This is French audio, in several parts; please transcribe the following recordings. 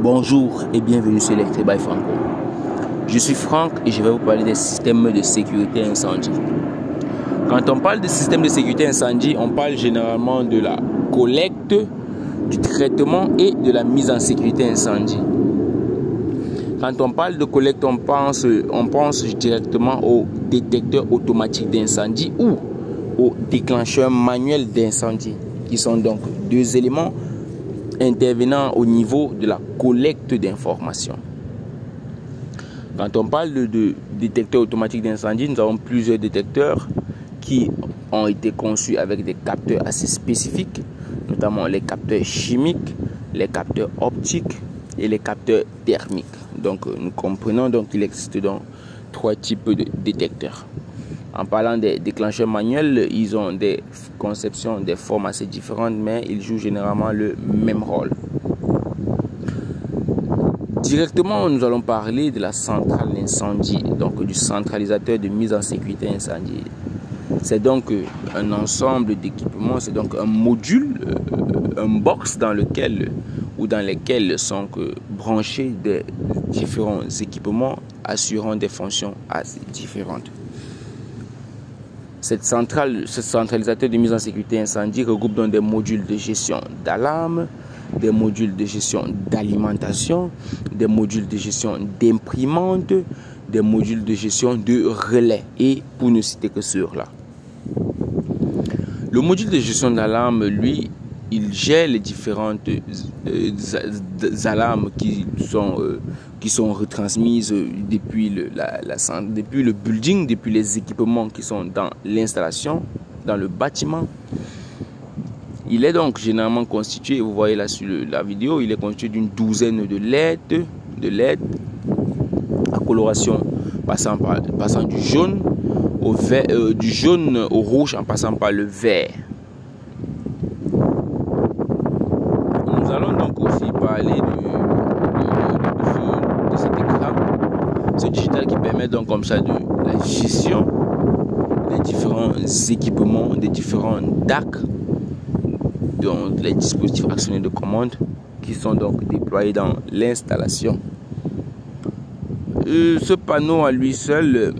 Bonjour et bienvenue sur Electric by Franco. Je suis Franck et je vais vous parler des systèmes de sécurité incendie. Quand on parle de système de sécurité incendie, on parle généralement de la collecte, du traitement et de la mise en sécurité incendie. Quand on parle de collecte, on pense directement au détecteur automatique d'incendie ou au déclencheur manuel d'incendie, qui sont donc deux éléments intervenant au niveau de la collecte d'informations. Quand on parle de détecteur automatique d'incendie, nous avons plusieurs détecteurs qui ont été conçus avec des capteurs assez spécifiques, notamment les capteurs chimiques, les capteurs optiques et les capteurs thermiques. Donc nous comprenons donc qu'il existe donc trois types de détecteurs. En parlant des déclencheurs manuels, ils ont des conceptions, des formes assez différentes, mais ils jouent généralement le même rôle. Directement, nous allons parler de la centrale incendie, donc du centralisateur de mise en sécurité incendie. C'est donc un ensemble d'équipements, c'est donc un module, un box dans lequel ou dans lesquels sont branchés des différents équipements assurant des fonctions assez différentes. Ce centralisateur de mise en sécurité incendie regroupe donc des modules de gestion d'alarme, des modules de gestion d'alimentation, des modules de gestion d'imprimante, des modules de gestion de relais, et pour ne citer que ceux-là. Le module de gestion d'alarme, lui, il gère les différentes alarmes qui sont retransmises depuis depuis le building, depuis les équipements qui sont dans l'installation, dans le bâtiment. Il est donc généralement constitué, vous voyez là sur la vidéo, il est constitué d'une douzaine de LED à coloration passant du jaune au vert, du jaune au rouge en passant par le vert. Nous allons donc aussi parler de cet écran, ce digital qui permet donc comme ça de la gestion des différents équipements, des différents DAC, donc les dispositifs actionnés de commande qui sont donc déployés dans l'installation. Ce panneau à lui seul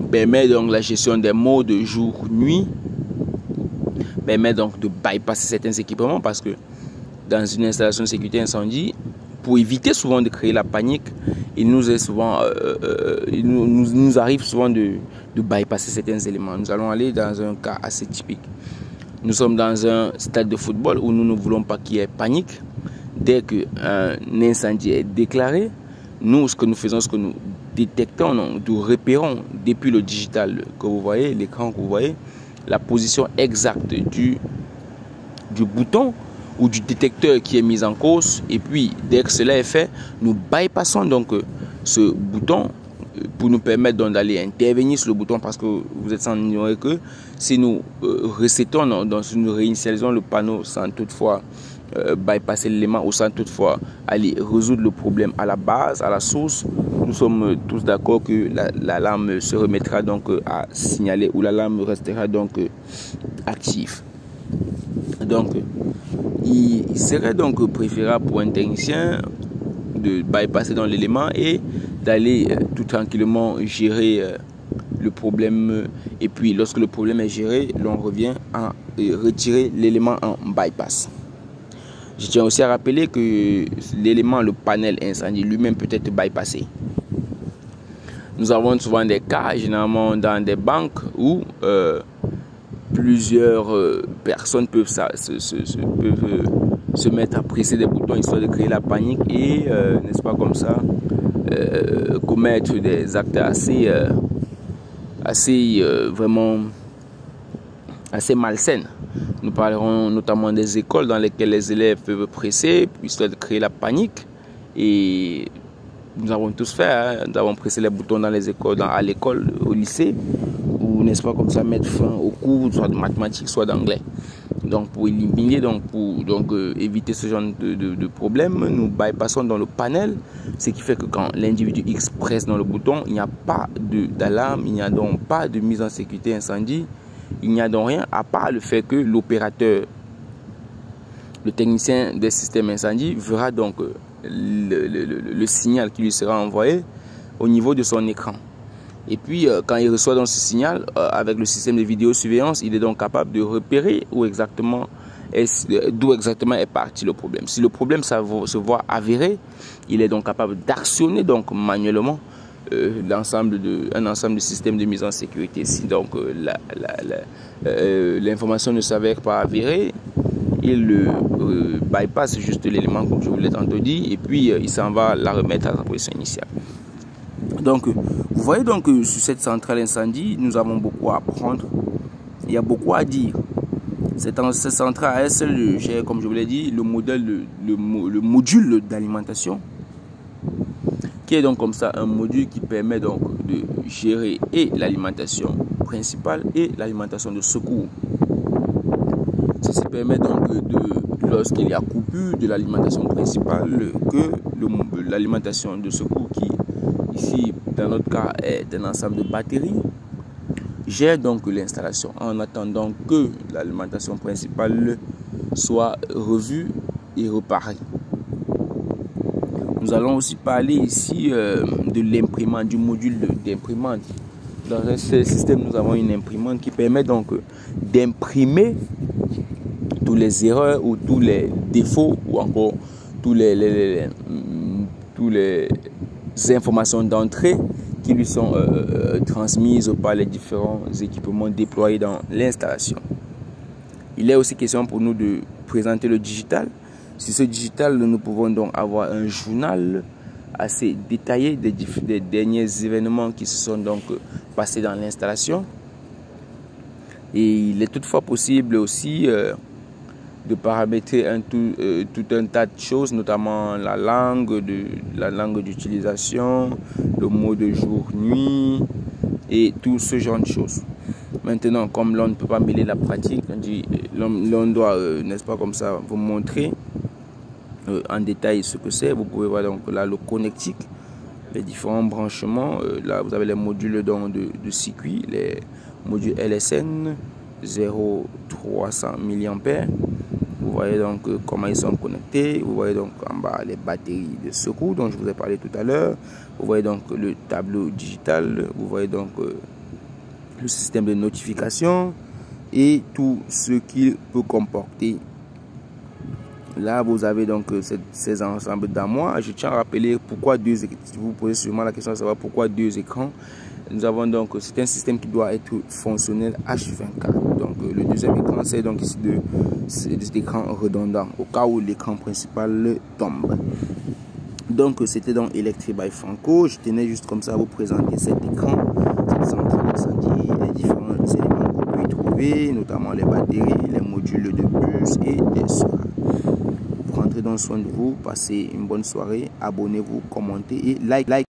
permet donc la gestion des modes jour-nuit, permet donc de bypasser certains équipements, parce que dans une installation de sécurité incendie, pour éviter souvent de créer la panique, il nous arrive souvent de bypasser certains éléments. Nous allons aller dans un cas assez typique. Nous sommes dans un stade de football où nous ne voulons pas qu'il y ait panique. Dès qu'un incendie est déclaré, nous, ce que nous faisons, ce que nous détectons, nous repérons depuis le digital que vous voyez, l'écran que vous voyez, la position exacte du bouton ou du détecteur qui est mis en cause. Et puis, dès que cela est fait, nous bypassons donc ce bouton pour nous permettre d'aller intervenir sur le bouton, parce que vous êtes sans ignorer que si nous resetons, nous réinitialisons le panneau sans toutefois bypasser l'élément ou sans toutefois aller résoudre le problème à la base, à la source, nous sommes tous d'accord que l'alarme se remettra donc à signaler, ou l'alarme restera donc active. Donc il serait donc préférable pour un technicien de bypasser dans l'élément et d'aller tout tranquillement gérer le problème, et puis lorsque le problème est géré, l'on revient à retirer l'élément en bypass. Je tiens aussi à rappeler que l'élément, le panel incendie lui-même peut être bypassé. Nous avons souvent des cas, généralement dans des banques, où plusieurs personnes peuvent se mettre à presser des boutons histoire de créer la panique et, n'est-ce pas comme ça, commettre des actes assez malsaines. Nous parlerons notamment des écoles dans lesquelles les élèves peuvent presser histoire de créer la panique, et nous avons tous fait, nous avons pressé les boutons dans les écoles, à l'école, au lycée, ou n'est-ce pas comme ça, mettre fin aux cours soit de mathématiques, soit d'anglais. Donc pour éliminer, pour éviter ce genre de problème, nous bypassons dans le panel, ce qui fait que quand l'individu X presse dans le bouton, il n'y a pas d'alarme, il n'y a donc pas de mise en sécurité incendie, il n'y a donc rien à part le fait que l'opérateur Le technicien des systèmes incendie verra donc le signal qui lui sera envoyé au niveau de son écran. Et puis, quand il reçoit donc ce signal, avec le système de vidéosurveillance, il est donc capable de repérer d'où exactement est parti le problème. Si le problème se voit avéré, il est donc capable d'actionner donc manuellement un ensemble de systèmes de mise en sécurité. Si donc l'information ne s'avère pas avérée, il bypass juste l'élément comme je vous l'ai tantôt dit, et puis il s'en va la remettre à sa position initiale. Donc, vous voyez donc sur cette centrale incendie, nous avons beaucoup à apprendre. Il y a beaucoup à dire. Cette centrale à elle seule gère, comme je vous l'ai dit, le module d'alimentation, qui est donc comme ça un module qui permet donc de gérer et l'alimentation principale et l'alimentation de secours. Ceci permet donc lorsqu'il y a coupure de l'alimentation principale, que l'alimentation de secours qui ici, dans notre cas, est un ensemble de batteries, gère donc l'installation en attendant que l'alimentation principale soit revue et réparée. Nous allons aussi parler ici de l'imprimante, du module d'imprimante. Dans ce système, nous avons une imprimante qui permet donc d'imprimer tous les erreurs ou tous les défauts ou encore tous les informations d'entrée qui lui sont transmises par les différents équipements déployés dans l'installation. Il est aussi question pour nous de présenter le digital. Sur ce digital, nous pouvons donc avoir un journal assez détaillé des derniers événements qui se sont donc passés dans l'installation. Et il est toutefois possible aussi de paramétrer tout un tas de choses, notamment la langue d'utilisation, le mode jour-nuit et tout ce genre de choses. Maintenant, comme l'on ne peut pas mêler la pratique, l'on doit, n'est-ce pas, comme ça, vous montrer en détail ce que c'est. Vous pouvez voir donc là le connectique, les différents branchements. Là, vous avez les modules de circuit, les modules LSN 0,300 mA. Vous voyez donc comment ils sont connectés. Vous voyez donc en bas les batteries de secours dont je vous ai parlé tout à l'heure. Vous voyez donc le tableau digital. Vous voyez donc le système de notification et tout ce qu'il peut comporter. Là, vous avez donc ces ensembles d'armoires. Je tiens à rappeler pourquoi deux écrans. Vous posez sûrement la question de savoir pourquoi deux écrans. Nous avons donc, c'est un système qui doit être fonctionnel H24. Donc, le deuxième écran, c'est donc ici cet écran redondant au cas où l'écran principal tombe. Donc, c'était donc Electric by Franco. Je tenais juste comme ça à vous présenter cet écran, cette centrale incendie, les différents éléments qu'on peut y trouver, notamment les batteries, les modules de bus et des soins. Rentrez dans soin de vous, passez une bonne soirée, abonnez-vous, commentez et like.